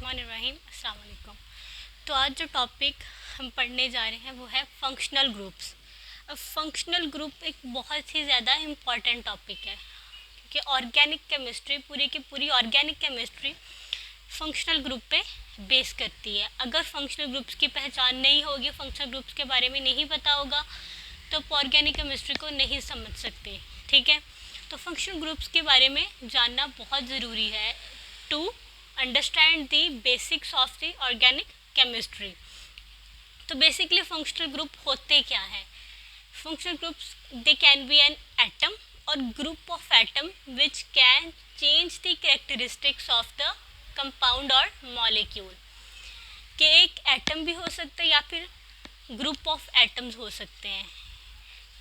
बिस्मिल्लाहिर्रहमानिर्रहीम, अस्सलाम वालेकुम। तो आज जो टॉपिक हम पढ़ने जा रहे हैं वो है फंक्शनल ग्रुप्स। अब फंक्शनल ग्रुप एक बहुत ही ज़्यादा इम्पॉर्टेंट टॉपिक है क्योंकि ऑर्गेनिक केमिस्ट्री पूरी की पूरी ऑर्गेनिक केमिस्ट्री फंक्शनल ग्रुप पे बेस करती है। अगर फंक्शनल ग्रुप्स की पहचान नहीं होगी, फंक्शनल ग्रुप्स के बारे में नहीं पता होगा तो आप ऑर्गेनिक केमिस्ट्री को नहीं समझ सकते। ठीक है, तो फंक्शनल ग्रुप्स के बारे में जानना बहुत ज़रूरी है to understand the basics of the organic chemistry. तो बेसिकली फंक्शनल ग्रुप होते क्या हैं? Functional groups they can be an atom और group of atom which can change the characteristics of the compound और मॉलिक्यूल। कि एक एटम भी हो सकता है या फिर ग्रुप ऑफ एटम्स हो सकते हैं।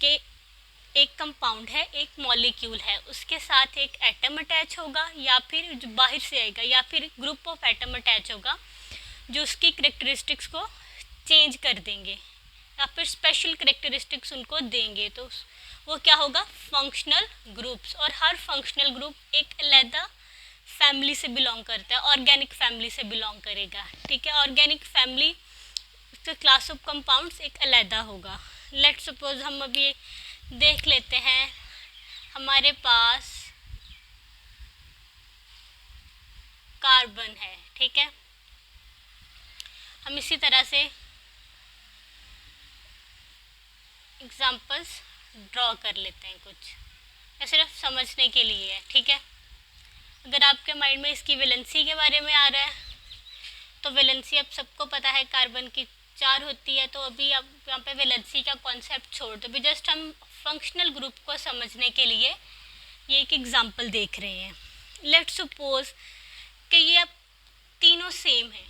कि एक कंपाउंड है, एक मॉलिक्यूल है, उसके साथ एक एटम अटैच होगा या फिर जो बाहर से आएगा या फिर ग्रुप ऑफ एटम अटैच होगा जो उसकी करेक्टरिस्टिक्स को चेंज कर देंगे या फिर स्पेशल करेक्टरिस्टिक्स उनको देंगे, तो वो क्या होगा? Functional groups. और हर फंक्शनल ग्रुप एक अलग फैमिली से बिलोंग करता है, ऑर्गेनिक फैमिली से बिलोंग करेगा। ठीक है, ऑर्गेनिक फैमिली उसका क्लास ऑफ कंपाउंड्स एक अलग होगा। लेट्स सपोज हम अभी देख लेते हैं, हमारे पास कार्बन है। ठीक है, हम इसी तरह से एग्जांपल्स ड्रॉ कर लेते हैं कुछ, या सिर्फ समझने के लिए है। ठीक है, अगर आपके माइंड में इसकी वैलेंसी के बारे में आ रहा है तो वैलेंसी अब सबको पता है, कार्बन की 4 होती है। तो अभी अब यहाँ पे वैलेंसी का कॉन्सेप्ट छोड़ दो, अभी जस्ट हम फंक्शनल ग्रुप को समझने के लिए ये एक एग्जांपल देख रहे हैं। लेट्स सपोज कि ये अब तीनों सेम है,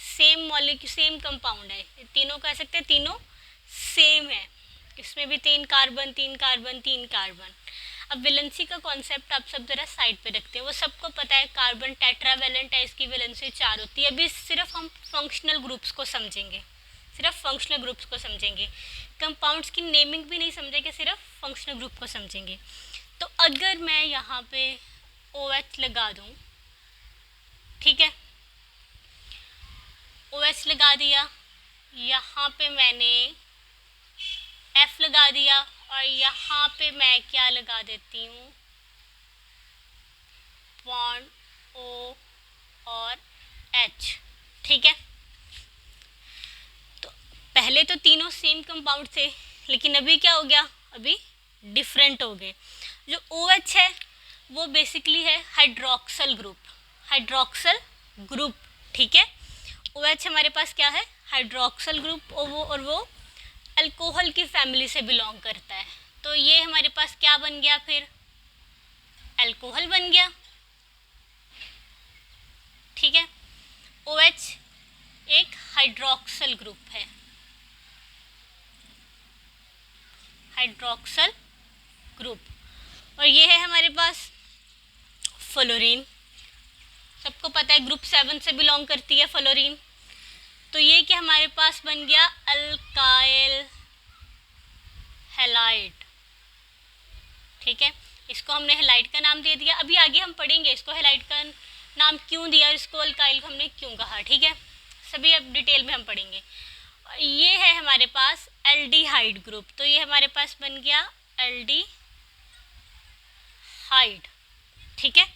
सेम मॉलिक्यूल, सेम कंपाउंड है, तीनों कह सकते हैं तीनों सेम है। इसमें भी 3 कार्बन 3 कार्बन 3 कार्बन। अब वैलेंसी का कॉन्सेप्ट आप सब जरा साइड पे रखते हैं, वो सबको पता है कार्बन टेट्रावैलेंट है, इसकी वैलेंसी 4 होती है। अभी सिर्फ हम फंक्शनल ग्रुप्स को समझेंगे, सिर्फ फंक्शनल ग्रुप्स को समझेंगे, कंपाउंड्स की नेमिंग भी नहीं समझेंगे, सिर्फ फंक्शनल ग्रुप को समझेंगे। तो अगर मैं यहाँ पे OH लगा दूँ, ठीक है, OH लगा दिया, यहाँ पे मैंने F लगा दिया और यहाँ पे मैं क्या लगा देती हूँ? बॉन्ड O और H। ठीक है, पहले तो तीनों सेम कंपाउंड थे, लेकिन अभी क्या हो गया? अभी डिफरेंट हो गए। जो OH है वो बेसिकली है हाइड्रोक्सल ग्रुप, हाइड्रोक्सल ग्रुप। ठीक है, OH हमारे पास क्या है? हाइड्रोक्सल ग्रुप, और वो अल्कोहल की फैमिली से बिलोंग करता है। तो ये हमारे पास क्या बन गया? फिर अल्कोहल बन गया। ठीक है, OH एक हाइड्रोक्सल ग्रुप है, हाइड्रोक्सल ग्रुप। और ये है हमारे पास फ्लोरीन, सबको पता है ग्रुप 7 से बिलोंग करती है फ्लोरीन। तो ये क्या हमारे पास बन गया? Alkyl halide. ठीक है, इसको हमने हैलाइड का नाम दे दिया। अभी आगे हम पढ़ेंगे इसको हैलाइड का नाम क्यों दिया, इसको अल्काइल हमने क्यों कहा। ठीक है, सभी अब डिटेल में हम पढ़ेंगे। ये है हमारे पास एल्डिहाइड ग्रुप, तो ये हमारे पास बन गया एल्डिहाइड। ठीक है,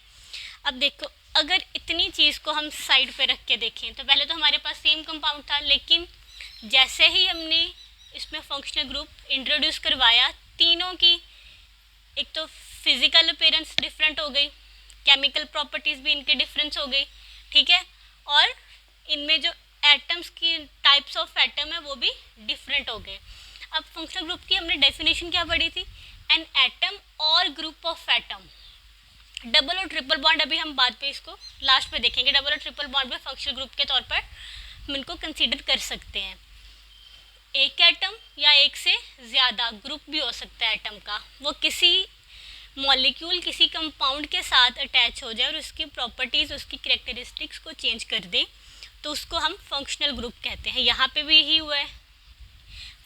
अब देखो, अगर इतनी चीज़ को हम साइड पे रख के देखें तो पहले तो हमारे पास सेम कंपाउंड था, लेकिन जैसे ही हमने इसमें फंक्शनल ग्रुप इंट्रोड्यूस करवाया, तीनों की एक तो फिजिकल अपीयरेंस डिफरेंट हो गई, केमिकल प्रॉपर्टीज़ भी इनके डिफरेंस हो गई। ठीक है, और इनमें जो एटम्स की टाइप्स ऑफ एटम है वो भी डिफरेंट हो गए। अब फंक्शनल ग्रुप की हमने डेफिनेशन क्या पढ़ी थी? एन एटम और ग्रुप ऑफ एटम। डबल और ट्रिपल बॉन्ड अभी हम बाद पे इसको लास्ट में देखेंगे। डबल और ट्रिपल बॉन्ड में फंक्शनल ग्रुप के तौर पर हम इनको कंसीडर कर सकते हैं। एक एटम या एक से ज़्यादा ग्रुप भी हो सकता है एटम का, वो किसी मॉलिक्यूल किसी कंपाउंड के साथ अटैच हो जाए और उसकी प्रॉपर्टीज़, उसकी कैरेक्टरिस्टिक्स को चेंज कर दे, तो उसको हम फंक्शनल ग्रुप कहते हैं। यहाँ पे भी यही हुआ है,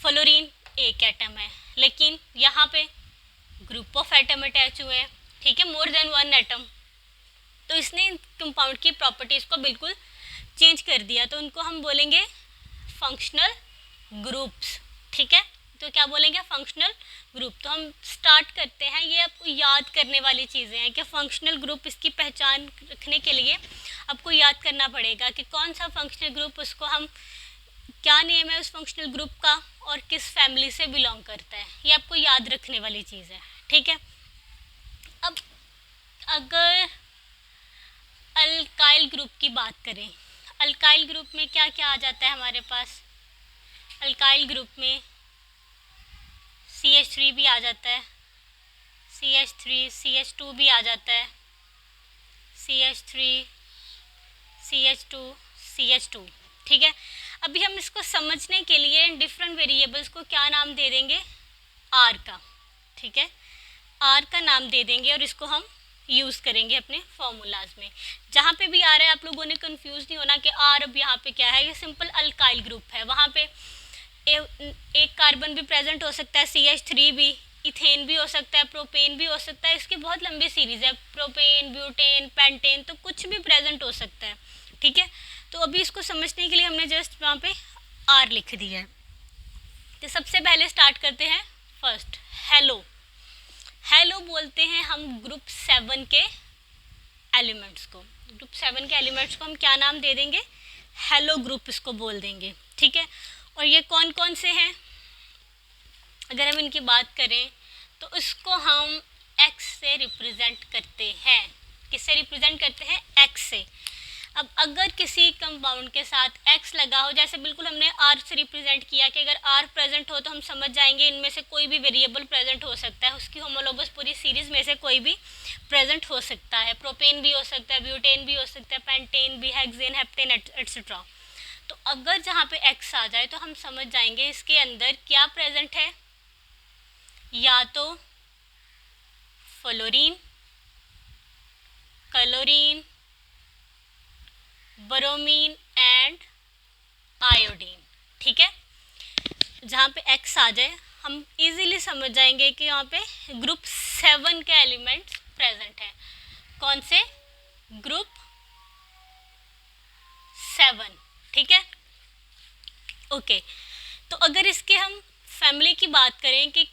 फ्लोरीन एक एटम है, लेकिन यहाँ पे ग्रुप ऑफ एटम अटैच हुए हैं। ठीक है, मोर देन 1 एटम। तो इसने कंपाउंड की प्रॉपर्टीज़ को बिल्कुल चेंज कर दिया तो उनको हम बोलेंगे फंक्शनल ग्रुप्स। ठीक है, तो क्या बोलेंगे? Functional group. तो हम स्टार्ट करते हैं, ये आपको याद करने वाली चीज़ें हैं कि फंक्शनल ग्रुप, इसकी पहचान रखने के लिए आपको याद करना पड़ेगा कि कौन सा फंक्शनल ग्रुप, उसको हम क्या नेम है उस फंक्शनल ग्रुप का और किस फैमिली से बिलोंग करता है, ये आपको याद रखने वाली चीज़ है। ठीक है, अब अगर अल्काइल ग्रुप की बात करें, अल्काइल ग्रुप में क्या क्या आ जाता है हमारे पास? अल्काइल ग्रुप में CH3 भी आ जाता है, CH3, CH2 भी आ जाता है, CH3, CH2, CH2। ठीक है, अभी हम इसको समझने के लिए डिफरेंट वेरिएबल्स को क्या नाम दे देंगे? आर का। ठीक है, आर का नाम दे देंगे और इसको हम यूज़ करेंगे अपने फॉर्मूलाज में। जहाँ पे भी आ रहा है आप लोगों ने कंफ्यूज नहीं होना कि आर अब यहाँ पे क्या है, ये सिंपल अल्काइल ग्रुप है। वहाँ पे एक कार्बन भी प्रेजेंट हो सकता है, CH3 भी, इथेन भी हो सकता है, प्रोपेन भी हो सकता है, इसकी बहुत लंबी सीरीज़ है, प्रोपेन, ब्यूटेन, पेंटेन, तो कुछ भी प्रेजेंट हो सकता है। ठीक है, तो अभी इसको समझने के लिए हमने जस्ट वहाँ पे आर लिख दिया है। तो सबसे पहले स्टार्ट करते हैं फर्स्ट, हेलो। हेलो बोलते हैं हम ग्रुप 7 के एलिमेंट्स को। ग्रुप 7 के एलिमेंट्स को हम क्या नाम दे देंगे? हेलो ग्रुप इसको बोल देंगे। ठीक है, और ये कौन कौन से हैं? अगर हम इनकी बात करें तो इसको हम एक्स से रिप्रेजेंट करते हैं। किससे रिप्रेजेंट करते हैं? एक्स से। अब अगर किसी कंपाउंड के साथ एक्स लगा हो, जैसे बिल्कुल हमने आर से रिप्रेजेंट किया कि अगर आर प्रेजेंट हो तो हम समझ जाएंगे इनमें से कोई भी वेरिएबल प्रेजेंट हो सकता है, उसकी होमोलोगस पूरी सीरीज में से कोई भी प्रेजेंट हो सकता है। प्रोपेन भी हो सकता है, ब्यूटेन भी हो सकता है, पेंटेन भी, हेक्सेन, हेप्टेन, एटसेट्रा। तो अगर जहाँ पे एक्स आ जाए तो हम समझ जाएंगे इसके अंदर क्या प्रेजेंट है, या तो fluorine, chlorine, bromine and iodine. ठीक है, जहाँ पे एक्स आ जाए हम इजीली समझ जाएंगे कि यहाँ पे ग्रुप 7 के एलिमेंट्स प्रेजेंट हैं। कौन से? ग्रुप 7। ठीक है, ओके। तो अगर इसके हम फैमिली की बात करें कि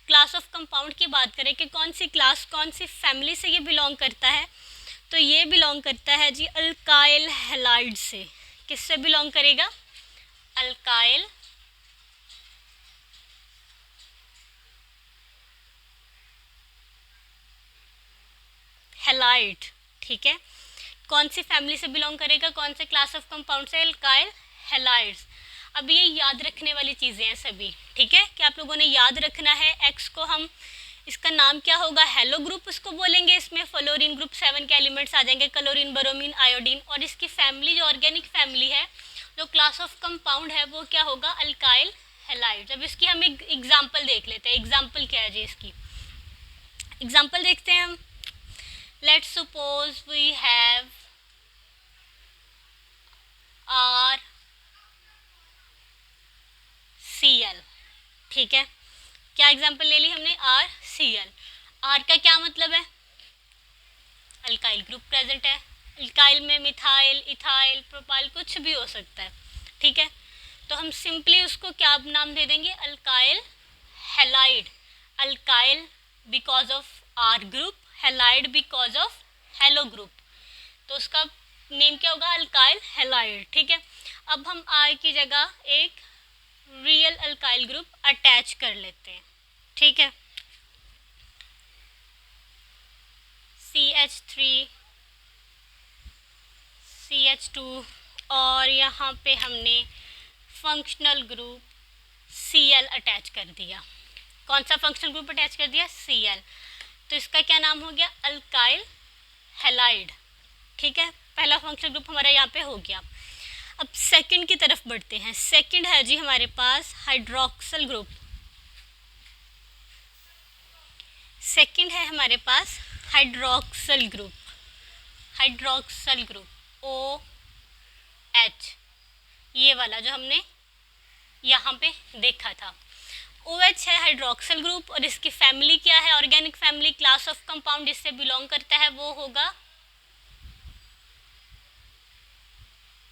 क्लास ऑफ कंपाउंड की बात करें कि कौन सी क्लास, कौन सी फैमिली से ये बिलोंग करता है, तो ये बिलोंग करता है जी अल्काइल हैलाइड से। किससे बिलोंग करेगा? Alkyl halide. ठीक है, कौन सी फैमिली से बिलोंग करेगा, कौन से क्लास ऑफ कंपाउंड से? Alkyl halides. अब ये याद रखने वाली चीज़ें हैं सभी। ठीक है, कि आप लोगों ने याद रखना है। एक्स को हम, इसका नाम क्या होगा? हेलो ग्रुप उसको बोलेंगे। इसमें फ्लोरीन ग्रुप 7 के एलिमेंट्स आ जाएंगे, क्लोरीन, ब्रोमीन, आयोडीन। और इसकी फैमिली जो ऑर्गेनिक फैमिली है, जो क्लास ऑफ कंपाउंड है, वो क्या होगा? Alkyl halides. अब इसकी हम एक एग्जाम्पल देख लेते हैं। एग्जाम्पल क्या है जी इसकी? एग्जाम्पल देखते हैं हम। Let's suppose we have R CL। ठीक है, क्या एग्जाम्पल ले ली हमने? RCl। आर का क्या मतलब है? अल्काइल ग्रुप प्रेजेंट है। अल्काइल में मिथाइल, इथाइल, प्रोपाइल कुछ भी हो सकता है। ठीक है, तो हम सिंपली उसको क्या नाम दे देंगे? Alkyl halide. Alkyl because of R group, halide because of halo group, तो उसका नेम क्या होगा? Alkyl halide. ठीक है, अब हम आर की जगह एक रियल अल्काइल ग्रुप अटैच कर लेते हैं। ठीक है, CH3, CH2 और यहाँ पे हमने फंक्शनल ग्रुप Cl अटैच कर दिया। कौन सा फंक्शनल ग्रुप अटैच कर दिया? Cl। तो इसका क्या नाम हो गया? Alkyl halide. ठीक है, पहला फंक्शनल ग्रुप हमारा यहाँ पे हो गया। अब सेकंड की तरफ बढ़ते हैं। सेकंड है जी हमारे पास हाइड्रोक्सल ग्रुप। सेकंड है हमारे पास hydroxyl group. Hydroxyl group OH, ये वाला जो हमने यहाँ पे देखा था, OH है हाइड्रोक्सल ग्रुप। और इसकी फैमिली क्या है? Organic family, class of compound इससे बिलोंग करता है वो होगा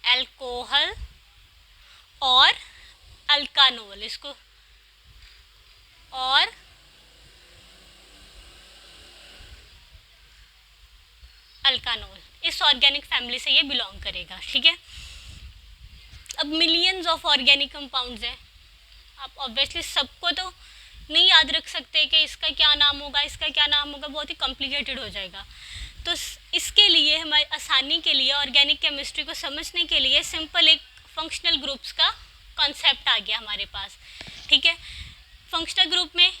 अल्कोहल और अल्कानोल, इसको और अल्कानोल, इस ऑर्गेनिक फैमिली से ये बिलोंग करेगा, ठीक है। अब मिलियंस ऑफ ऑर्गेनिक कंपाउंड्स हैं, आप ऑब्वियसली सबको तो नहीं याद रख सकते कि इसका क्या नाम होगा, इसका क्या नाम होगा, बहुत ही कॉम्प्लिकेटेड हो जाएगा। तो इसके लिए हमारी आसानी के लिए ऑर्गेनिक केमिस्ट्री को समझने के लिए सिंपल एक फंक्शनल ग्रुप्स का कॉन्सेप्ट आ गया हमारे पास, ठीक है। फंक्शनल ग्रुप में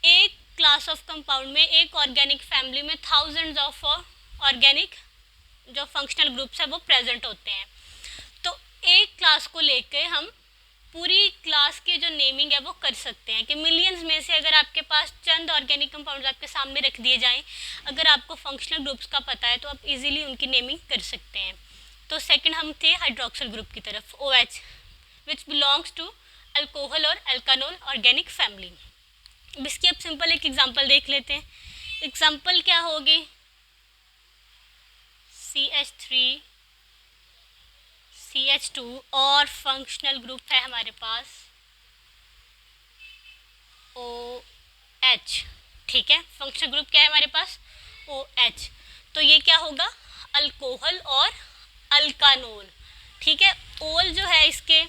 एक क्लास ऑफ कंपाउंड में, एक ऑर्गेनिक फैमिली में थाउजेंड्स ऑफ ऑर्गेनिक जो फंक्शनल ग्रुप्स है वो प्रेजेंट होते हैं। तो एक क्लास को लेकर हम पूरी क्लास की जो नेमिंग है वो कर सकते हैं कि मिलियंस में से अगर आपके पास चंद ऑर्गेनिक कंपाउंड्स आपके सामने रख दिए जाएं, अगर आपको फंक्शनल ग्रुप्स का पता है तो आप इजीली उनकी नेमिंग कर सकते हैं। तो सेकंड हम थे हाइड्रोक्सिल ग्रुप की तरफ, OH, which belongs to alcohol और अल्कानोल ऑर्गेनिक फैमिली। इसकी अब सिंपल एक एग्जांपल देख लेते हैं। एग्जांपल क्या होगी, CH3 CH2 और फंक्शनल ग्रुप है हमारे पास OH, ठीक है। फंक्शनल ग्रुप क्या है हमारे पास, OH। तो ये क्या होगा, अल्कोहल और अल्कानोल, ठीक है। ओल जो है इसके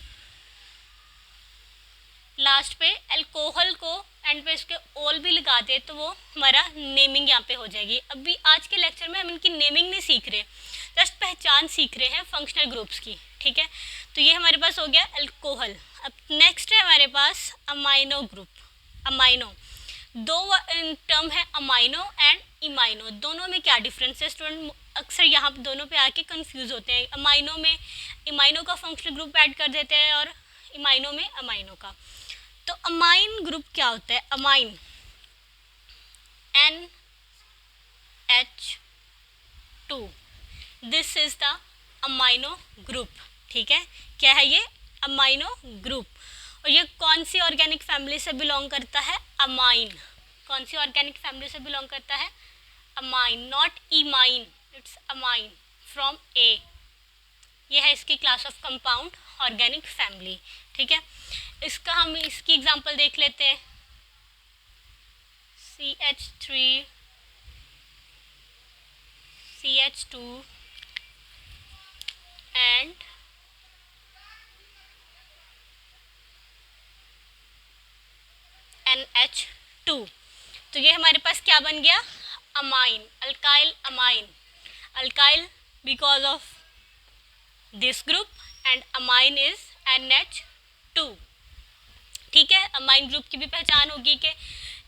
लास्ट पे अल्कोहल को एंड पे इसके ओल भी लगा दे तो वो हमारा नेमिंग यहाँ पे हो जाएगी। अभी आज के लेक्चर में हम इनकी नेमिंग नहीं सीख रहे, जस्ट पहचान सीख रहे हैं फंक्शनल ग्रुप्स की, ठीक है। तो ये हमारे पास हो गया अल्कोहल। अब नेक्स्ट है हमारे पास अमाइनो ग्रुप। अमाइनो, दो टर्म है अमाइनो एंड इमाइनो, दोनों में क्या डिफरेंस है स्टूडेंट, अक्सर यहाँ दोनों पे आके कंफ्यूज होते हैं। अमाइनो में इमाइनो का फंक्शनल ग्रुप ऐड कर देते हैं और इमाइनो में अमाइनो का। तो अमाइन ग्रुप क्या होता है, amine NH2, this is the amino group, ठीक है। क्या है ये, अमाइनो ग्रुप। और ये कौन सी ऑर्गेनिक फैमिली से बिलोंग करता है, अमाइन। कौन सी ऑर्गेनिक फैमिली से बिलोंग करता है, amine, not imine, it's amine from A। ये है इसकी class of compound organic family, ठीक है। इसका हम इसकी एग्जांपल देख लेते हैं, CH3 CH2 एंड NH2। तो ये हमारे पास क्या बन गया, amine, alkyl amine, alkyl because of this group and amine is NH2, ठीक है। अमाइन ग्रुप की भी पहचान होगी कि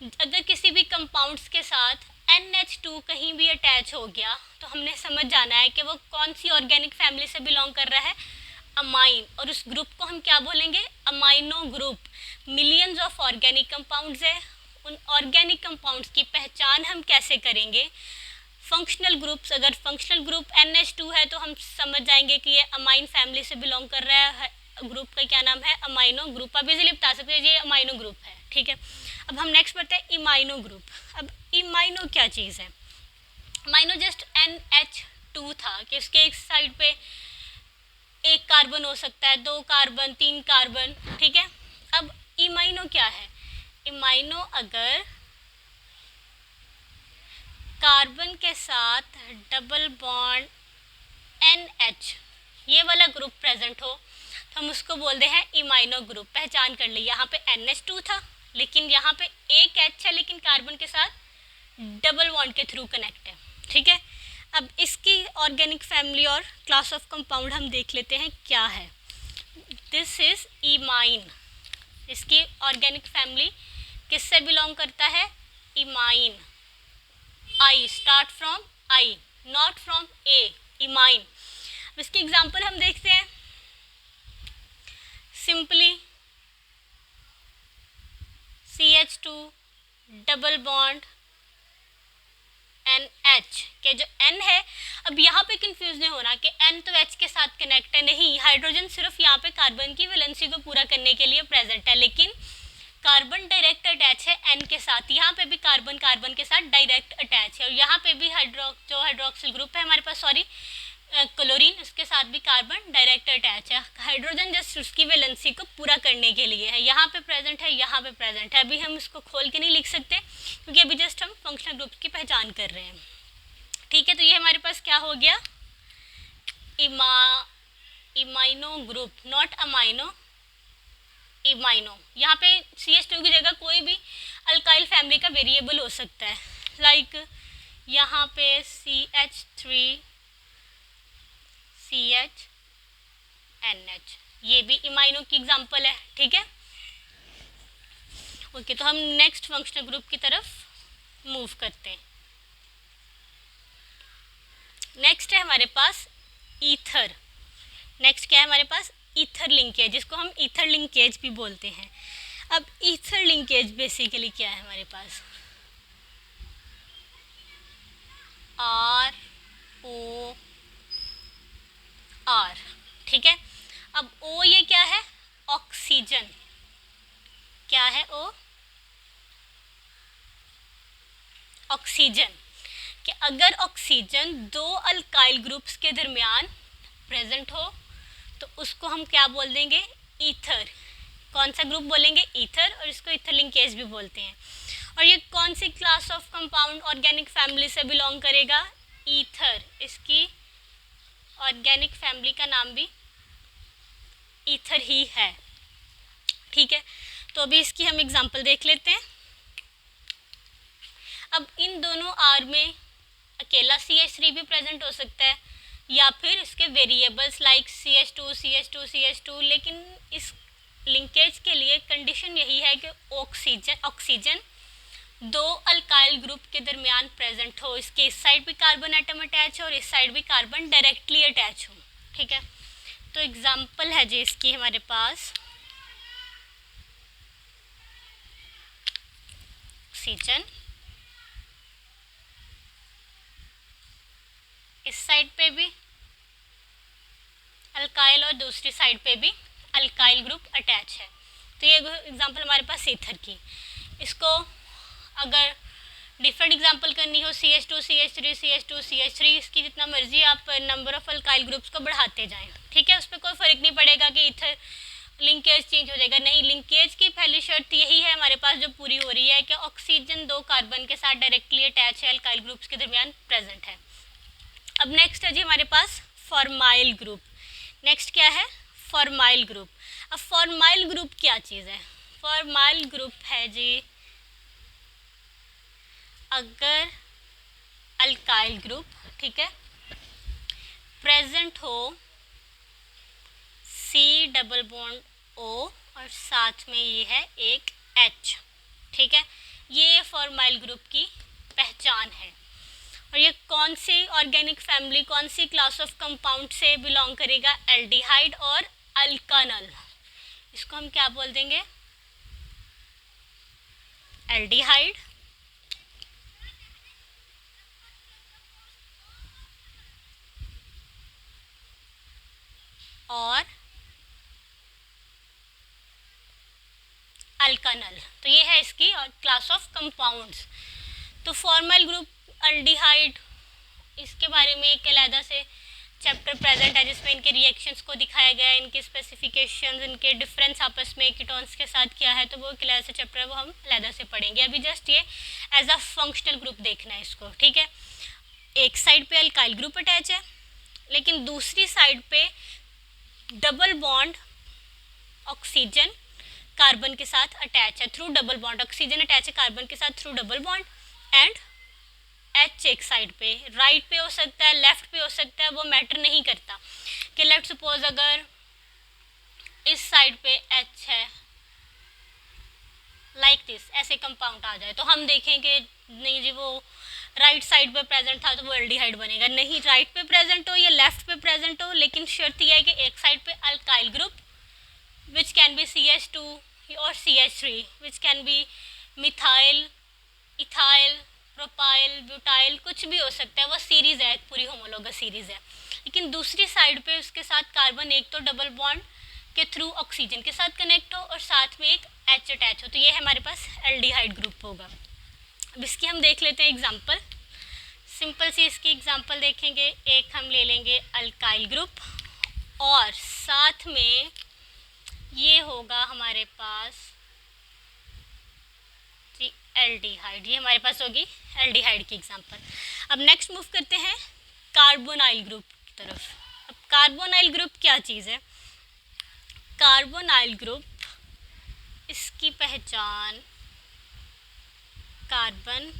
अगर किसी भी कंपाउंड्स के साथ NH2 कहीं भी अटैच हो गया तो हमने समझ जाना है कि वो कौन सी ऑर्गेनिक फैमिली से बिलोंग कर रहा है, अमाइन। और उस ग्रुप को हम क्या बोलेंगे, amino group. Millions of organic compounds है, उन ऑर्गेनिक कंपाउंड्स की पहचान हम कैसे करेंगे, फंक्शनल ग्रुप्स, अगर फंक्शनल ग्रुप NH2 है तो हम समझ जाएंगे कि ये अमाइन फैमिली से बिलोंग कर रहा है, ग्रुप का क्या नाम है, अमाइनो ग्रुप। आप इजीली बता सकते हैं ये अमाइनो ग्रुप है, ठीक है। अब हम नेक्स्ट बढ़ते हैं इमाइनो ग्रुप। अब इमाइनो क्या चीज़ है, अमाइनो जस्ट NH2 था कि उसके एक साइड पे एक कार्बन हो सकता है, 2 कार्बन, 3 कार्बन, ठीक है। अब इमाइनो क्या है, इमाइनो अगर कार्बन के साथ डबल बॉन्ड NH ये वाला ग्रुप प्रेजेंट हो तो हम उसको बोलते हैं इमाइनो ग्रुप। पहचान कर ली, यहाँ पे NH2 था लेकिन यहाँ पे एक H है लेकिन कार्बन के साथ डबल बॉन्ड के थ्रू कनेक्ट है, ठीक है। अब इसकी ऑर्गेनिक फैमिली और क्लास ऑफ कंपाउंड हम देख लेते हैं क्या है। दिस इज इमाइन, इसकी ऑर्गेनिक फैमिली किससे बिलोंग करता है, imine. I, start from I, not from A, imine. इसकी एग्जांपल हम देखते हैं, simply CH2 double bond NH के जो N है, अब यहाँ पे कंफ्यूज नहीं होना कि N तो H के साथ कनेक्ट है, नहीं, हाइड्रोजन सिर्फ यहाँ पे कार्बन की वैलेंसी को पूरा करने के लिए प्रेजेंट है, लेकिन कार्बन डायरेक्ट अटैच है N के साथ। यहाँ पे भी कार्बन कार्बन के साथ डायरेक्ट अटैच है और यहाँ पे भी हाइड्रोक्सिल ग्रुप है हमारे पास, सॉरी क्लोरीन, उसके साथ भी कार्बन डायरेक्ट अटैच है। हाइड्रोजन जस्ट उसकी वैलेंसी को पूरा करने के लिए है, यहाँ पे प्रेजेंट है, यहाँ पे प्रेजेंट है। अभी हम इसको खोल के नहीं लिख सकते क्योंकि अभी जस्ट हम फंक्शनल ग्रुप की पहचान कर रहे हैं। ठीक है, तो ये हमारे पास क्या हो गया, इमाइनो ग्रुप, नॉट अमाइनो, इमाइनो। यहाँ पे CH2 की जगह कोई भी अल्काइल फैमिली का वेरिएबल हो सकता है, लाइक यहाँ पे CH3 CHNH, ये भी इमाइनो की एग्जांपल है। ठीक है, ओके, तो हम नेक्स्ट फंक्शनल ग्रुप की तरफ मूव करते हैं। नेक्स्ट है हमारे पास ईथर। नेक्स्ट क्या है हमारे पास, ईथर लिंकेज, जिसको हम ईथर लिंकेज भी बोलते हैं। अब ईथर लिंकेज बेसिकली क्या है हमारे पास, ROR, ठीक है। अब O ये क्या है, ऑक्सीजन, क्या है O, ऑक्सीजन। कि अगर ऑक्सीजन दो अल्काइल ग्रुप्स के दरमियान प्रेजेंट हो तो उसको हम क्या बोल देंगे, ईथर। कौन सा ग्रुप बोलेंगे, ईथर, और इसको ईथर लिंकेज भी बोलते हैं। और ये कौन सी class of compound organic family से बिलोंग करेगा, ईथर। इसकी ऑर्गेनिक फैमिली का नाम भी ईथर ही है। ठीक है, तो अभी इसकी हम एग्जांपल देख लेते हैं। अब इन दोनों R में अकेला CH3 भी प्रेजेंट हो सकता है या फिर इसके variables like CH2 CH2 CH2, लेकिन इस लिंकेज के लिए कंडीशन यही है कि ऑक्सीजन दो अल्काइल ग्रुप के दरमियान प्रेजेंट हो, इसके इस साइड भी कार्बन एटम अटैच हो और इस साइड भी कार्बन डायरेक्टली अटैच हो। ठीक है, तो एग्जांपल है जी इसकी हमारे पास ऑक्सीजन, इस साइड पे भी अल्काइल और दूसरी साइड पे भी अल्काइल ग्रुप अटैच है। तो ये एग्जांपल हमारे पास ईथर की। इसको अगर डिफरेंट एग्जांपल करनी हो, CH2 CH3 CH2 CH3, इसकी जितना मर्जी आप नंबर ऑफ अल्काइल ग्रुप्स को बढ़ाते जाएं। ठीक है, उस पर कोई फ़र्क नहीं पड़ेगा कि ईथर लिंकेज चेंज हो जाएगा, नहीं। लिंकेज की पहली शर्त यही है हमारे पास जो पूरी हो रही है कि ऑक्सीजन दो कार्बन के साथ डायरेक्टली अटैच है, अल्काइल ग्रुप्स के दरमियान प्रेजेंट है। अब नेक्स्ट है जी हमारे पास फॉर्माइल ग्रुप। नेक्स्ट क्या है, फॉर्माइल ग्रुप। अब फॉर्माइल ग्रुप क्या चीज़ है, फॉर्माइल ग्रुप है जी अगर अल्काइल ग्रुप, ठीक है, प्रेजेंट हो C डबल बॉन्ड O और साथ में ये है एक H। ठीक है, ये फॉर्माइल ग्रुप की पहचान है। और ये कौन सी ऑर्गेनिक फैमिली, कौन सी क्लास ऑफ कंपाउंड से बिलोंग करेगा, एल्डिहाइड और अल्कानल। इसको हम क्या बोल देंगे, एल्डिहाइड और अल्कानल। तो ये है इसकी क्लास ऑफ कंपाउंड्स। तो फॉर्मल ग्रुप अल्डिहाइड, इसके बारे में एक अलग से चैप्टर प्रेजेंट है जिसमें इनके रिएक्शंस को दिखाया गया है, इनके स्पेसिफिकेशंस, इनके डिफरेंस आपस में कीटोन्स के साथ क्या है। तो वो एक अलग से चैप्टर है, वो हम अलग से पढ़ेंगे। अभी जस्ट ये एज अ फंक्शनल ग्रुप देखना है इसको। ठीक है, एक साइड पे अल्काइल ग्रुप अटैच है लेकिन दूसरी साइड पे डबल बॉन्ड ऑक्सीजन कार्बन के साथ अटैच है through double bond. Oxygen attach है कार्बन के साथ through double bond and H एक साइड पे, राइट पे हो सकता है, लेफ्ट पे हो सकता है, वो मैटर नहीं करता। कि लेट्स सपोज अगर इस साइड पे H है लाइक दिस, ऐसे कंपाउंड आ जाए तो हम देखें कि नहीं जी वो राइट साइड पे प्रेजेंट था तो वो एल्डिहाइड बनेगा। नहीं, राइट पे प्रेजेंट हो या लेफ्ट पे प्रेजेंट हो, लेकिन शर्त यह है कि एक साइड पे alkyl group which can be CH2 और CH3, which can be methyl, ethyl, propyl, butyl, कुछ भी हो सकता है। वो सीरीज़ है, पूरी होमोलोगस सीरीज़ है। लेकिन दूसरी साइड पे उसके साथ कार्बन एक तो डबल बॉन्ड के थ्रू ऑक्सीजन के साथ कनेक्ट हो और साथ में एक H अटैच हो, तो ये हमारे पास एल्डिहाइड ग्रुप होगा। अब इसकी हम देख लेते हैं एग्जांपल। सिंपल सी इसकी एग्जांपल देखेंगे। एक हम ले लेंगे अल्काइल ग्रुप और साथ में ये होगा हमारे पास जी एल्डिहाइड, ये हमारे पास होगी एल्डिहाइड की एग्जांपल। अब नेक्स्ट मूव करते हैं कार्बोनाइल ग्रुप की तरफ। अब कार्बोनाइल ग्रुप क्या चीज़ है? कार्बोनाइल ग्रुप, इसकी पहचान carbon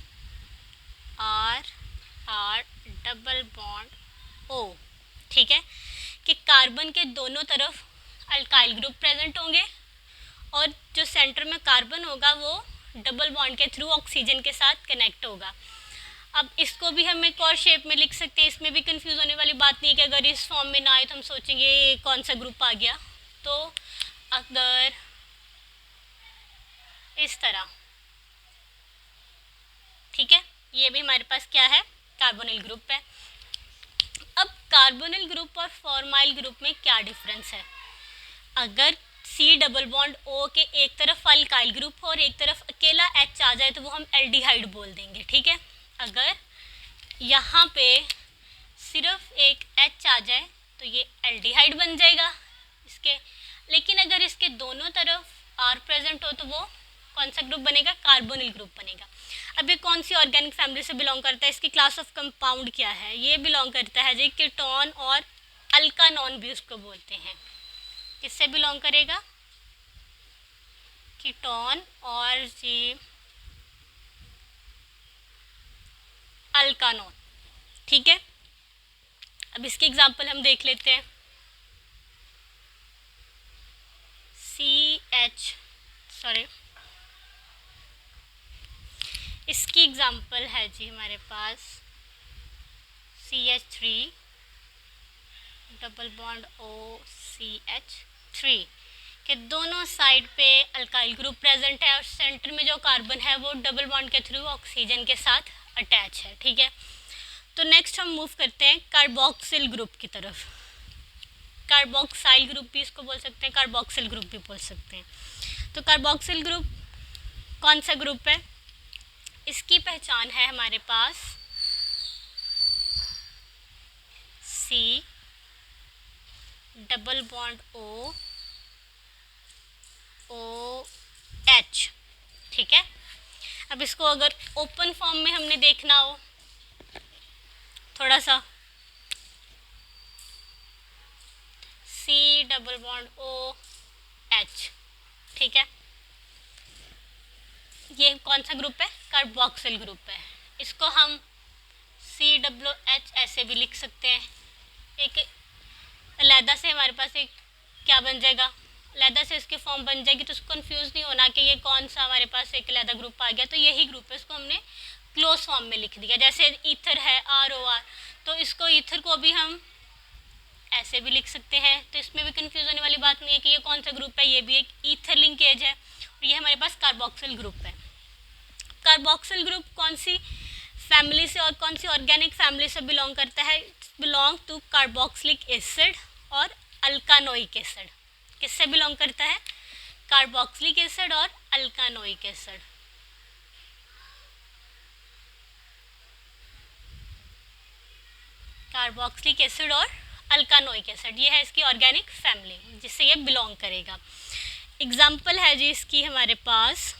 R double bond O, ठीक है, कि कार्बन के दोनों तरफ अल्काइल ग्रुप प्रेजेंट होंगे और जो सेंटर में कार्बन होगा वो डबल बॉन्ड के थ्रू ऑक्सीजन के साथ कनेक्ट होगा। अब इसको भी हम एक और शेप में लिख सकते हैं, इसमें भी कंफ्यूज होने वाली बात नहीं है कि अगर इस फॉर्म में ना आए तो हम सोचेंगे कौन सा ग्रुप आ गया। तो अगर इस तरह, ठीक है, ये भी हमारे पास क्या है? कार्बोनिल ग्रुप है। अब कार्बोनिल ग्रुप और फॉर्माइल ग्रुप में क्या डिफरेंस है? अगर C डबल बॉन्ड O के एक तरफ अल्काइल ग्रुप हो और एक तरफ अकेला H आ जाए तो वो हम एल्डिहाइड बोल देंगे, ठीक है। अगर यहाँ पे सिर्फ एक H आ जाए तो ये एल्डिहाइड बन जाएगा इसके, लेकिन अगर इसके दोनों तरफ R प्रेजेंट हो तो वो कौन सा ग्रुप बनेगा? कार्बोनिल ग्रुप बनेगा। अब ये कौन सी ऑर्गेनिक फैमिली से बिलोंग करता है? इसकी क्लास ऑफ कंपाउंड क्या है? ये बिलोंग करता है जी कीटोन और अल्कानॉन भी उसको बोलते हैं। किससे बिलोंग करेगा? कीटोन और जी अल्कानॉन, ठीक है। अब इसकी एग्जांपल हम देख लेते हैं। इसकी एग्जांपल है जी हमारे पास CH3 डबल बॉन्ड OCH3 के दोनों साइड पे अल्काइल ग्रुप प्रेजेंट है और सेंटर में जो कार्बन है वो डबल बॉन्ड के थ्रू ऑक्सीजन के साथ अटैच है, ठीक है। तो नेक्स्ट हम मूव करते हैं कार्बोक्सिल ग्रुप की तरफ। कार्बोक्साइल ग्रुप भी इसको बोल सकते हैं, कार्बोक्सिल ग्रुप भी बोल सकते हैं। तो कार्बोक्सिल ग्रुप कौन सा ग्रुप है? इसकी पहचान है हमारे पास C डबल बॉन्ड OH, ठीक है। अब इसको अगर ओपन फॉर्म में हमने देखना हो थोड़ा सा, C डबल बॉन्ड OH, ठीक है, ये कौन सा ग्रुप है? कार्बोक्सिल ग्रुप है। इसको हम COOH ऐसे भी लिख सकते हैं। एक अलहदा से हमारे पास एक क्या बन जाएगा? अलहदा से इसकी फॉर्म बन जाएगी, तो उसको कंफ्यूज नहीं होना कि ये कौन सा हमारे पास एक अलहदा ग्रुप आ गया। तो यही ग्रुप है, इसको हमने क्लोज फॉर्म में लिख दिया। जैसे ईथर है ROR, तो इसको ईथर को भी हम ऐसे भी लिख सकते हैं। तो इसमें भी कंफ्यूज होने वाली बात नहीं है कि ये कौन सा ग्रुप है। ये भी एक ईथर लिंकेज है और ये हमारे पास कार्बोक्सिल ग्रुप है। कार्बोक्सिल ग्रुप कौन सी फैमिली से और कौन सी ऑर्गेनिक फैमिली से बिलोंग करता है? बिलोंग टू कार्बोक्सिलिक एसिड और अल्कानोइक एसिड। किससे बिलोंग करता है? कार्बोक्सिलिक एसिड और अल्कानोइक एसिड। कार्बोक्सिलिक एसिड और अल्कानोइक एसिड, ये है इसकी ऑर्गेनिक फैमिली जिससे ये बिलोंग करेगा। एग्जाम्पल है जी इसकी हमारे पास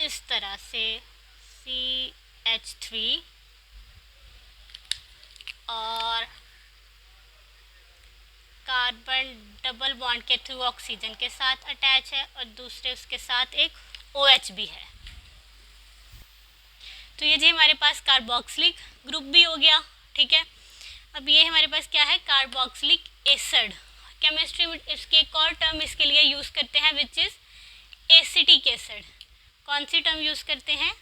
इस तरह से CH3 और कार्बन डबल बॉन्ड के थ्रू ऑक्सीजन के साथ अटैच है और दूसरे उसके साथ एक OH भी है। तो ये जी हमारे पास कार्बोक्सिलिक ग्रुप भी हो गया, ठीक है। अब ये हमारे पास क्या है? Carboxylic acid. केमिस्ट्री में इसके एक और टर्म इसके लिए यूज़ करते हैं विच इज़ एसिटिक एसिड। कौन सी टर्म यूज़ करते हैं?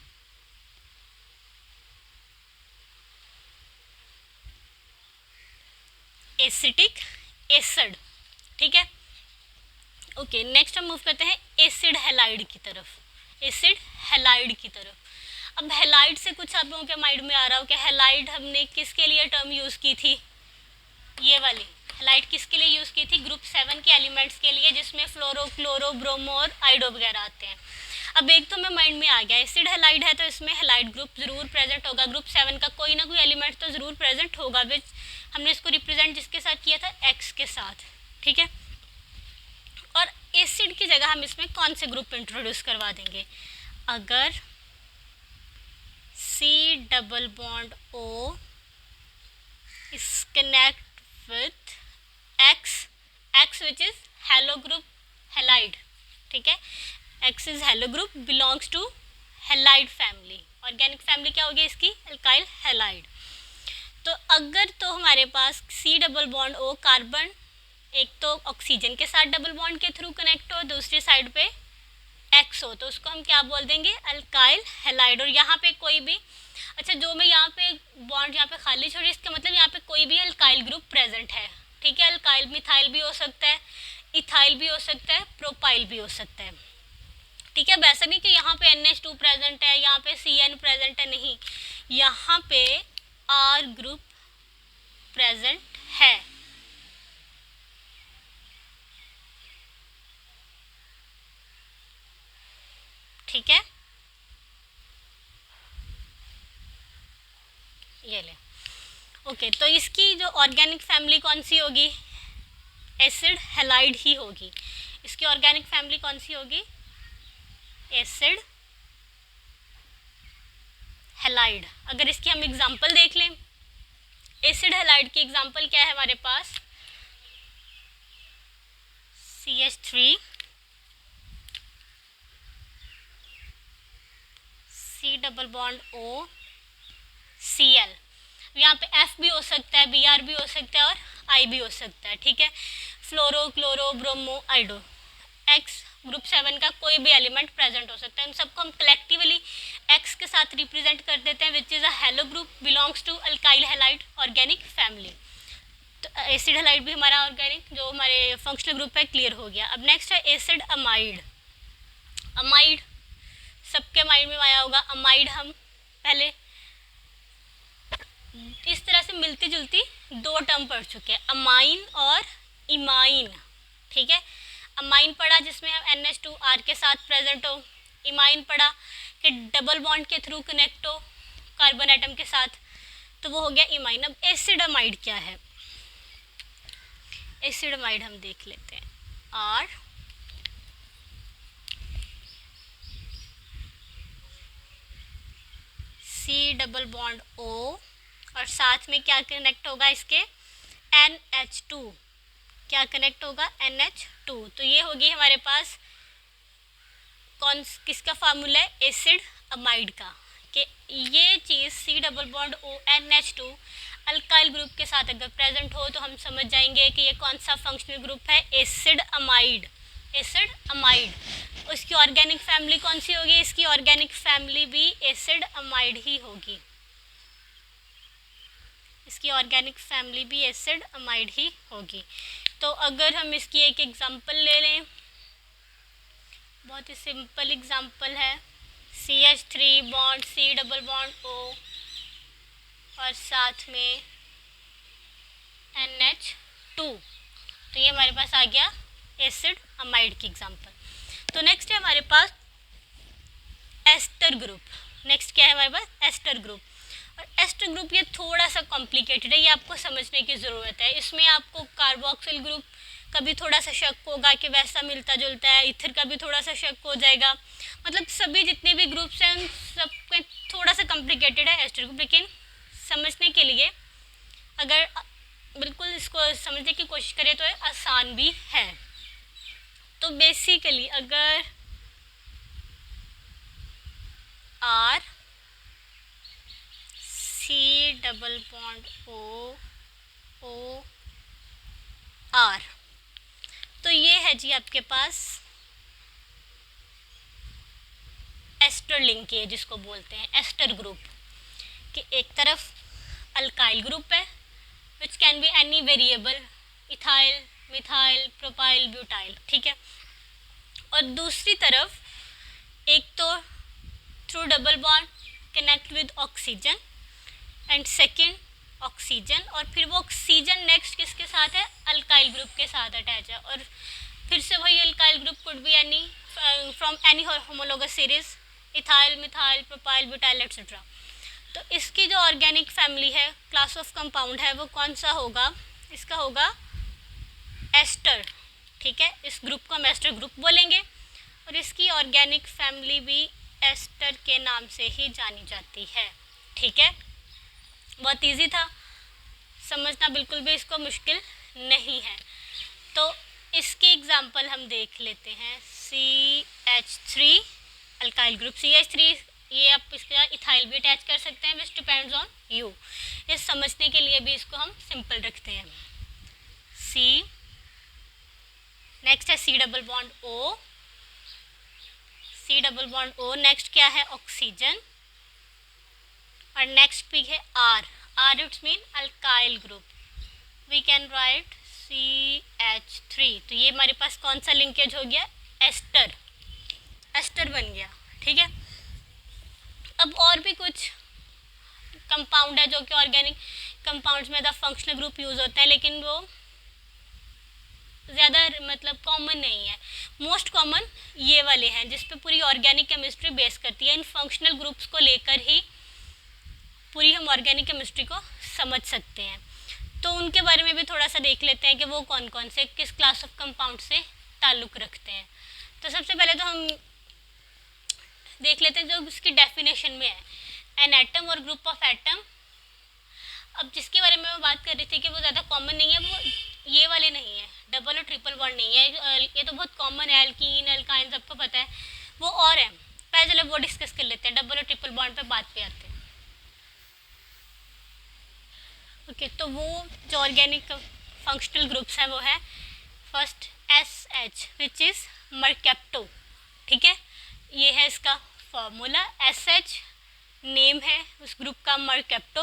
एसिटिक एसिड, ठीक है। ओके, नेक्स्ट हम मूव करते हैं एसिड हैलाइड की तरफ। एसिड हैलाइड की तरफ। अब हैलाइड से कुछ आप लोगों के माइंड में आ रहा हो कि हैलाइड हमने किसके लिए टर्म यूज़ की थी? ये वाली हैलाइड किसके लिए यूज़ की थी? ग्रुप 7 के एलिमेंट्स के लिए, जिसमें फ्लोरो, क्लोरो, ब्रोमो और आइडो वगैरह आते हैं। अब एक तो मैं माइंड में आ गया, एसिड हैलाइड है तो इसमें हैलाइड ग्रुप ज़रूर प्रेजेंट होगा, ग्रुप 7 का कोई ना कोई एलिमेंट तो ज़रूर प्रेजेंट होगा, विच हमने इसको रिप्रेजेंट जिसके साथ किया था एक्स के साथ, ठीक है। और एसिड की जगह हम इसमें कौन से ग्रुप इंट्रोड्यूस करवा देंगे, अगर C double bond O is connect with X which is halo group halide, ठीक है, X is halo group belongs to halide family, organic family क्या होगी इसकी, अल्काइल हैलाइड। तो अगर तो हमारे पास C double bond O carbon एक तो ऑक्सीजन के साथ डबल बॉन्ड के थ्रू कनेक्ट हो, दूसरी साइड पे एक्स हो, तो उसको हम क्या बोल देंगे, अल्काइल हैलाइड। और यहाँ पे कोई भी, अच्छा जो मैं यहाँ पे बॉन्ड यहाँ पे खाली छोड़ी, इसका मतलब यहाँ पे कोई भी अल्काइल ग्रुप प्रेजेंट है, ठीक है। अल्काइल मिथाइल भी हो सकता है, इथाइल भी हो सकता है, प्रोपाइल भी हो सकता है, ठीक है। वैसा नहीं कि यहाँ पे NH2 प्रेजेंट है, यहाँ पे CN प्रेजेंट है, नहीं, यहाँ पे R ग्रुप प्रेजेंट है, ठीक है। ये ले, ओके, तो इसकी जो ऑर्गेनिक फैमिली कौन सी होगी, एसिड हैलाइड ही होगी। इसकी ऑर्गेनिक फैमिली कौन सी होगी, एसिड हैलाइड। अगर इसकी हम एग्जांपल देख लें, एसिड हैलाइड की एग्जांपल क्या है हमारे पास, CH3 C double bond O Cl, यहाँ पे F भी हो सकता है, Br भी हो सकता है और I भी हो सकता है, ठीक है। फ्लोरो, क्लोरो, ब्रोमो, आइडो, X ग्रुप 7 का कोई भी एलिमेंट प्रेजेंट हो सकता है। इन सबको हम कलेक्टिवली X के साथ रिप्रेजेंट कर देते हैं, which is a halo group belongs to alkyl halide organic family. तो एसिड हैलाइड भी हमारा ऑर्गेनिक जो हमारे फंक्शनल ग्रुप है क्लियर हो गया। अब नेक्स्ट है एसिड अमाइड। अमाइड सबके माइंड में आया होगा, अमाइड हम पहले इस तरह से मिलती जुलती दो टर्म पढ़ चुके हैं, अमाइन और इमाइन, ठीक है। अमाइन पढ़ा जिसमें हम NH2R के साथ प्रेजेंट हो, इमाइन पढ़ा कि डबल बॉन्ड के थ्रू कनेक्ट हो कार्बन एटम के साथ, तो वो हो गया इमाइन। अब एसिडमाइड क्या है, एसिडमाइड हम देख लेते हैं, R C double bond O और साथ में क्या कनेक्ट होगा इसके, NH2, क्या कनेक्ट होगा, NH2। तो ये होगी हमारे पास कौन किसका फार्मूला है, एसिड अमाइड का, कि ये चीज़ C double bond O NH2 alkyl group के साथ अगर प्रेजेंट हो तो हम समझ जाएंगे कि ये कौन सा फंक्शनल ग्रुप है, एसिड अमाइड, एसिड अमाइड। उसकी ऑर्गेनिक फैमिली कौन सी होगी, इसकी ऑर्गेनिक फैमिली भी एसिड अमाइड ही होगी, इसकी ऑर्गेनिक फैमिली भी एसिड अमाइड ही होगी। तो अगर हम इसकी एक एग्जांपल ले लें, बहुत ही सिंपल एग्जांपल है, CH3 bond C double bond O और साथ में NH2, तो ये हमारे पास आ गया एसिड अमाइड की एग्जांपल। तो नेक्स्ट है हमारे पास एस्टर ग्रुप। नेक्स्ट क्या है हमारे पास, एस्टर ग्रुप। और एस्टर ग्रुप ये थोड़ा सा कॉम्प्लिकेटेड है, ये आपको समझने की ज़रूरत है। इसमें आपको कार्बोक्सिल ग्रुप का भी थोड़ा सा शक होगा कि वैसा मिलता जुलता है, इथर का भी थोड़ा सा शक हो जाएगा, मतलब सभी जितने भी ग्रुप्स हैं सबके थोड़ा सा कॉम्प्लिकेटेड है एस्टर ग्रुप। लेकिन समझने के लिए अगर बिल्कुल इसको समझने की कोशिश करें तो आसान भी है। तो बेसिकली अगर R C double bond O R, तो ये है जी आपके पास एस्टर लिंकेज जिसको बोलते हैं एस्टर ग्रुप, कि एक तरफ अल्काइल ग्रुप है which can be any variable, ethyl, methyl, propyl, butyl, ठीक है। और दूसरी तरफ एक तो through double bond connect with oxygen and second oxygen, और फिर वो ऑक्सीजन नेक्स्ट किसके साथ है, अल्काइल ग्रुप के साथ अटैच है, और फिर से वही alkyl group could be any from any homologous series, ethyl, methyl, propyl, butyl etcetera. तो इसकी जो ऑर्गेनिक फैमिली है, क्लास ऑफ कंपाउंड है, वो कौन सा होगा? इसका होगा एस्टर। ठीक है, इस ग्रुप को हम एस्टर ग्रुप बोलेंगे और इसकी ऑर्गेनिक फैमिली भी एस्टर के नाम से ही जानी जाती है। ठीक है, बहुत इजी था, समझना बिल्कुल भी इसको मुश्किल नहीं है। तो इसकी एग्जांपल हम देख लेते हैं। CH3 अल्काइल ग्रुप, CH3, ये आप इसका इथाइल भी अटैच कर सकते हैं, विच डिपेंड्स ऑन यू। ये समझने के लिए भी इसको हम सिंपल रखते हैं। C, नेक्स्ट है C double bond O, C double bond O। Next क्या है? ऑक्सीजन। और नेक्स्ट भी है R, R it's mean alkyl group. We can write CH3। तो ये हमारे पास कौन सा लिंकेज हो गया? एस्टर, एस्टर बन गया। ठीक है, अब और भी कुछ कंपाउंड है जो कि ऑर्गेनिक कंपाउंड्स में द फंक्शनल ग्रुप यूज़ होता है, लेकिन वो ज़्यादा मतलब कॉमन नहीं है। मोस्ट कॉमन ये वाले हैं जिस पे पूरी ऑर्गेनिक केमिस्ट्री बेस करती है। इन फंक्शनल ग्रुप्स को लेकर ही पूरी हम ऑर्गेनिक केमिस्ट्री को समझ सकते हैं। तो उनके बारे में भी थोड़ा सा देख लेते हैं कि वो कौन कौन से किस क्लास ऑफ कंपाउंड से ताल्लुक़ रखते हैं। तो सबसे पहले तो हम देख लेते हैं जो उसकी डेफिनेशन में है, एन एटम और ग्रुप ऑफ एटम। अब जिसके बारे में मैं बात कर रही थी कि वो ज़्यादा कॉमन नहीं है, वो ये वाले नहीं है, डबल और ट्रिपल बॉन्ड नहीं है। ये तो बहुत कॉमन है, एल्कीन, एल्काइन सबको पता है। वो और है, पहले चलो वो डिस्कस कर लेते हैं, डबल और ट्रिपल बॉन्ड पे बात पे आते हैं। ओके, तो वो जो ऑर्गेनिक फंक्शनल ग्रुप्स हैं वो है first SH which is mercapto. ठीक है, ये है इसका फॉर्मूला। SH नेम है उस ग्रुप का, मरकैप्टो।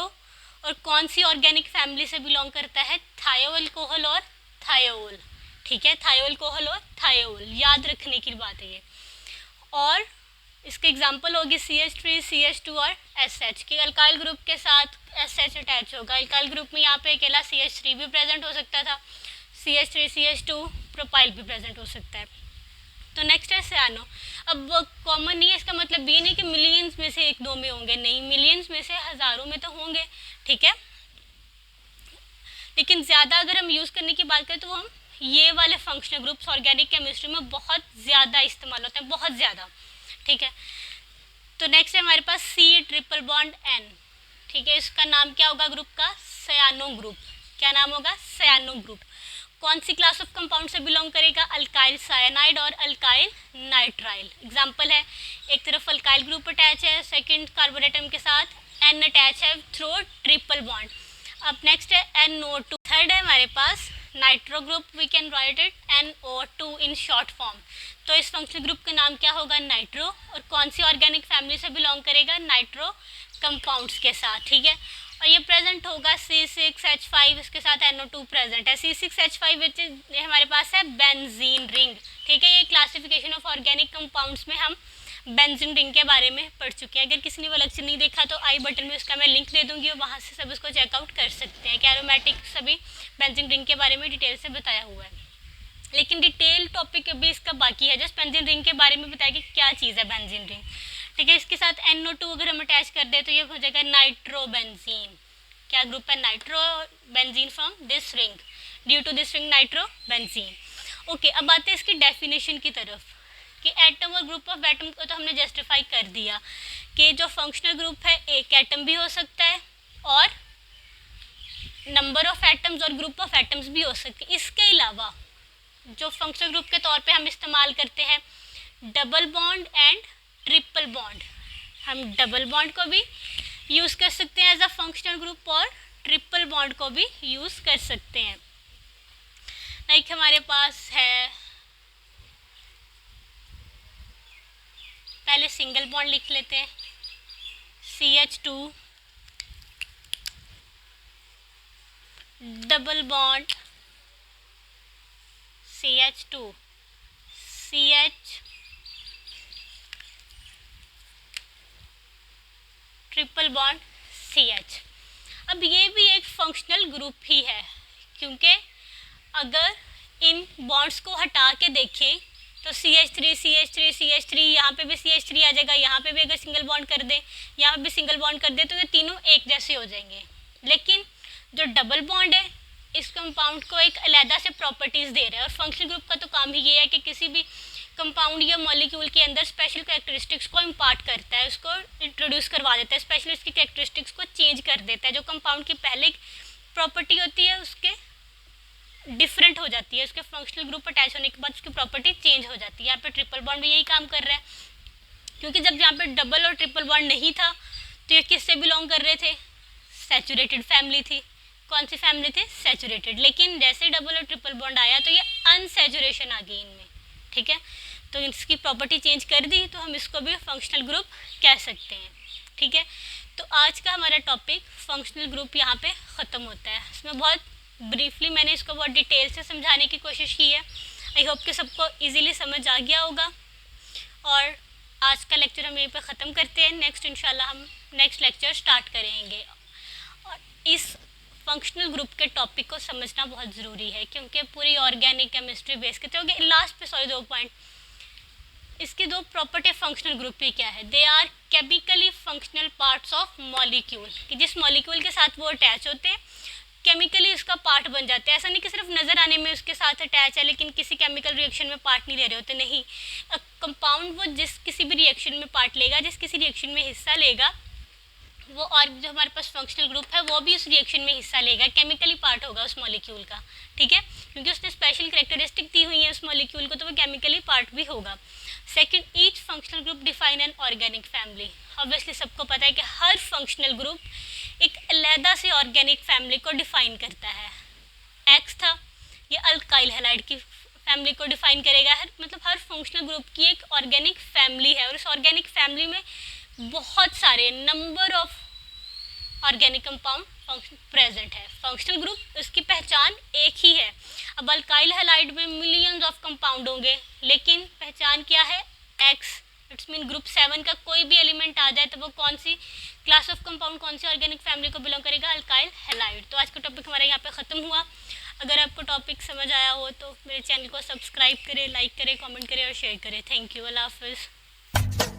और कौन सी ऑर्गेनिक फैमिली से बिलोंग करता है? थायोअल्कोहल और थायोल। ठीक है, थायोअल्कोहल और थायोल, याद रखने की बात है ये। और इसके एग्जांपल होगी CH3, CH2 और SH की। अल्काइल ग्रुप के साथ SH अटैच होगा। अल्काइल ग्रुप में यहाँ पे अकेला CH3 भी प्रेजेंट हो सकता था, CH3, CH2, प्रोपाइल भी प्रेजेंट हो सकता है। तो नेक्स्ट है सियानो। अब कॉमन नहीं है, इसका मतलब ये नहीं कि मिलियंस में से एक दो में होंगे, नहीं, मिलियंस में से हज़ारों में तो होंगे। ठीक है, लेकिन ज़्यादा अगर हम यूज़ करने की बात करें तो हम ये वाले फंक्शनल ग्रुप्स ऑर्गेनिक केमिस्ट्री में बहुत ज़्यादा इस्तेमाल होते हैं, बहुत ज़्यादा। ठीक है, तो नेक्स्ट है हमारे पास C ट्रिपल बॉन्ड N। ठीक है, इसका नाम क्या होगा ग्रुप का? Cyano group. क्या नाम होगा? Cyano group. कौन सी क्लास ऑफ कंपाउंड से बिलोंग करेगा? अल्काइल साइनाइड और अल्काइल नाइट्राइल। एग्जाम्पल है, एक तरफ अल्काइल ग्रुप अटैच है सेकेंड कार्बन एटम के साथ, N अटैच है थ्रू ट्रिपल बॉन्ड। अब नेक्स्ट है NO2। थर्ड है हमारे पास nitro group, we can write it NO2 in short form. तो इस फंक्शनल ग्रुप का नाम क्या होगा? नाइट्रो। और कौन सी ऑर्गेनिक फैमिली से बिलोंग करेगा? नाइट्रो कंपाउंड्स के साथ। ठीक है, और ये प्रेजेंट होगा C6H5, इसके साथ NO2 प्रेजेंट है। C6H5 विच हमारे पास है बेंजीन रिंग। ठीक है, ये क्लासिफिकेशन ऑफ ऑर्गेनिक कंपाउंड्स में हम बेंजीन रिंग के बारे में पढ़ चुके हैं। अगर किसी ने वो लेक्चर नहीं देखा तो आई बटन में उसका मैं लिंक दे दूंगी और वहाँ से सब उसको चेकआउट कर सकते हैं। एरोमेटिक सभी बेंजीन रिंग के बारे में डिटेल से बताया हुआ है, लेकिन डिटेल टॉपिक अभी इसका बाकी है। जस्ट बेंजीन रिंग के बारे में बताया कि क्या चीज़ है बेंजीन रिंग। ठीक है, इसके साथ NO2 अगर हम अटैच कर दें तो ये हो जाएगा नाइट्रोबेंजीन। क्या ग्रुप है? Nitrobenzene from this ring, due to this ring nitrobenzene. Okay, अब आते हैं इसकी डेफिनेशन की तरफ कि एटम और ग्रुप ऑफ एटम को तो हमने जस्टिफाई कर दिया कि जो फंक्शनल ग्रुप है एक एटम भी हो सकता है और नंबर ऑफ एटम्स और ग्रुप ऑफ एटम्स भी हो सकते हैं। इसके अलावा जो फंक्शनल ग्रुप के तौर पे हम इस्तेमाल करते हैं double bond and triple bond. हम डबल बॉन्ड को भी यूज़ कर सकते हैं एज अ फंक्शनल ग्रुप और ट्रिपल बॉन्ड को भी यूज़ कर सकते हैं। लाइक हमारे पास है, पहले सिंगल बॉन्ड लिख लेते हैं, CH2 double bond CH2 CH triple bond CH। अब ये भी एक फंक्शनल ग्रुप ही है, क्योंकि अगर इन बॉन्ड्स को हटा के देखें तो CH3 CH3 CH3, यहाँ पे भी CH3 आ जाएगा, यहाँ पे भी अगर सिंगल बॉन्ड कर दें, यहाँ पे भी सिंगल बॉन्ड कर दें तो ये तीनों एक जैसे हो जाएंगे। लेकिन जो डबल बॉन्ड है इस कंपाउंड को एक अलग से प्रॉपर्टीज़ दे रहा है। और फंक्शनल ग्रुप का तो काम ही ये है कि किसी भी कंपाउंड या मॉलिक्यूल के अंदर स्पेशल कैरेक्टरिस्टिक्स को इम्पार्ट करता है, उसको इंट्रोड्यूस करवा देता है, स्पेशली उसकी कैरेक्टरिस्टिक्स को चेंज कर देता है। जो कंपाउंड की पहले प्रॉपर्टी होती है उसके डिफरेंट हो जाती है, उसके फंक्शनल ग्रुप अटैच होने के बाद उसकी प्रॉपर्टी चेंज हो जाती है। यहाँ पे ट्रिपल बॉन्ड भी यही काम कर रहा है, क्योंकि जब यहाँ पे डबल और ट्रिपल बॉन्ड नहीं था तो ये किससे बिलोंग कर रहे थे, सैचुरेटेड फैमिली थी। कौन सी फैमिली थी, सैचुरेटेड। लेकिन जैसे डबल और ट्रिपल बॉन्ड आया तो ये अनसैचुरेशन आ गई इनमें, ठीक है। तो इसकी प्रॉपर्टी चेंज कर दी तो हम इसको भी फंक्शनल ग्रुप कह सकते हैं, ठीक है। तो आज का हमारा टॉपिक फंक्शनल ग्रुप यहाँ पे ख़त्म होता है। इसमें बहुत ब्रीफली मैंने इसको बहुत डिटेल से समझाने की कोशिश की है। आई होप कि सबको इजीली समझ आ गया होगा। और आज का लेक्चर हम यहीं पे ख़त्म करते हैं। नेक्स्ट इंशाल्लाह हम नेक्स्ट लेक्चर स्टार्ट करेंगे। और इस फंक्शनल ग्रुप के टॉपिक को समझना बहुत ज़रूरी है, क्योंकि पूरी ऑर्गेनिक केमिस्ट्री बेस करते होंगे। लास्ट पे सॉरी 2 पॉइंट, इसकी 2 प्रॉपर्टी फंक्शनल ग्रुप की क्या है। They are chemically functional parts of molecule, कि जिस मॉलिक्यूल के साथ वो अटैच होते हैं केमिकली उसका पार्ट बन जाते हैं। ऐसा नहीं कि सिर्फ नज़र आने में उसके साथ अटैच है लेकिन किसी केमिकल रिएक्शन में पार्ट नहीं ले रहे होते, नहीं। कंपाउंड वो जिस किसी भी रिएक्शन में पार्ट लेगा, जिस किसी रिएक्शन में हिस्सा लेगा वो, और जो हमारे पास फंक्शनल ग्रुप है वो भी उस रिएक्शन में हिस्सा लेगा, केमिकली पार्ट होगा उस मॉलिक्यूल का, ठीक है। क्योंकि उसने स्पेशल कैरेक्टरिस्टिक दी हुई है उस मॉलिक्यूल को, तो वो केमिकली पार्ट भी होगा। Second, each functional group define an organic family. Obviously सबको पता है कि हर फंक्शनल ग्रुप एक अलग से ऑर्गेनिक फैमिली को डिफाइन करता है। एक्स था, ये अल्काइल हैलाइड की फैमिली को डिफाइन करेगा। मतलब हर फंक्शनल ग्रुप की एक ऑर्गेनिक फैमिली है और उस ऑर्गेनिक फैमिली में बहुत सारे number of organic compound present है। फंक्शनल ग्रुप उसकी पहचान एक ही है। अब अल्काइल हैलाइड में मिलियंस ऑफ कंपाउंड होंगे, लेकिन पहचान क्या है, एक्स। इट्स मीन ग्रुप 7 का कोई भी एलिमेंट आ जाए तो वो कौन सी क्लास ऑफ कंपाउंड, कौन सी ऑर्गेनिक फैमिली को बिलोंग करेगा, अल्काइल हैलाइड। तो आज का टॉपिक हमारा यहाँ पे ख़त्म हुआ। अगर आपको टॉपिक समझ आया हो तो मेरे चैनल को सब्सक्राइब करें, लाइक करें, कमेंट करें और शेयर करें। थैंक यू, अल्लाह हाफिज़।